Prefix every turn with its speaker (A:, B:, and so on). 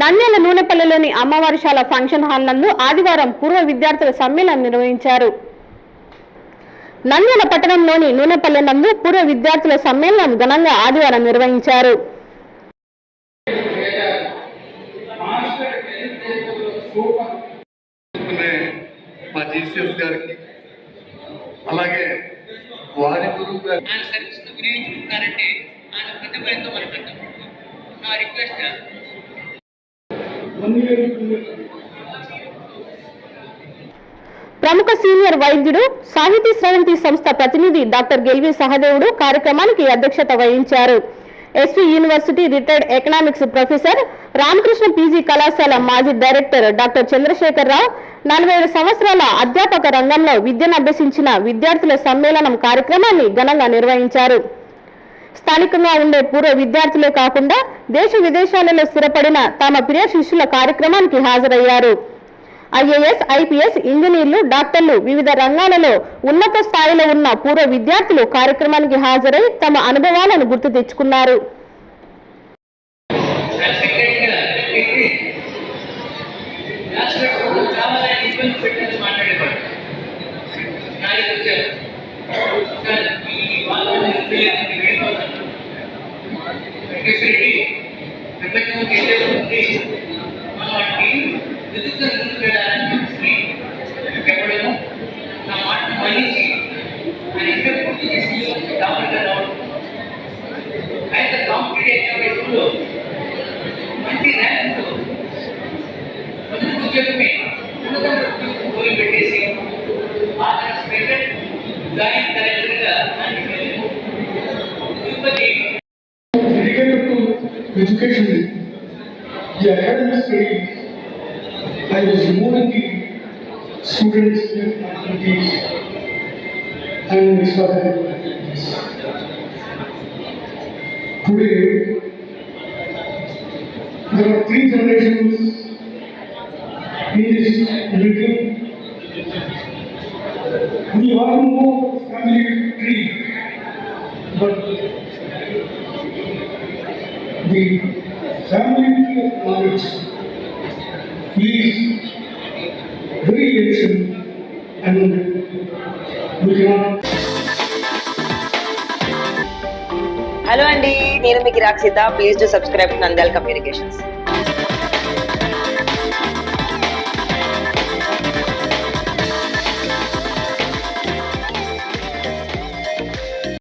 A: Nandyal నూనెపల్లిలోని అమ్మవారిశాల function hall నందు ఆదివారం పూర్వ విద్యార్థుల సమ్మేళనం నిర్వహించారు. నంద్యాల పట్టణంలోని నూనెపల్లి నందు పూర్వ విద్యార్థుల సమ్మేళనం ఘనంగా ఆదివారం నిర్వహించారు.
B: అలాగే వారి గురువు గారు
A: ప్రముఖ సీనియర్ వైద్యుడు సాహితీ స్రవంతి సంస్థ ప్రతినిధి డాక్టర్ గెల్వి సహదేవుడు కార్యక్రమానికి అధ్యక్షత వహించారు. SV university retired economics professor Ramakrishna PG కళాశాల మాజీ డైరెక్టర్ డాక్టర్ చంద్రశేఖరరావు 47 సంవత్సరాల అధ్యాపక రంగంలో విద్యను అభ్యసించిన విద్యార్థుల సమ్మేళనం కార్యక్రమాన్ని ఘనంగా నిర్వహించారు. స్థానికంగా ఉండే పూర్వ విద్యార్థులే కాకుండా దేశ విదేశాలలో స్థిరపడిన తమ ప్రియ శిష్యుల కార్యక్రమానికి హాజరయ్యారు. ఐఏఎస్, ఐపీఎస్, ఇంజనీర్లు, డాక్టర్లు, వివిధ రంగాలలో ఉన్నత స్థాయిలో ఉన్న పూర్వ విద్యార్థులు కార్యక్రమానికి హాజరై తమ అనుభవాలను గుర్తు తెచ్చుకున్నారు.
B: Education, the academic studies, I was moving the students activities and extra activities. Today, there are 3 generations in this building. We all know family tree, but the family tree of knowledge is very ancient and we cannot.
C: Hello Andy, నేను మీకు Rakshitha. Please do subscribe to Nandyal communications.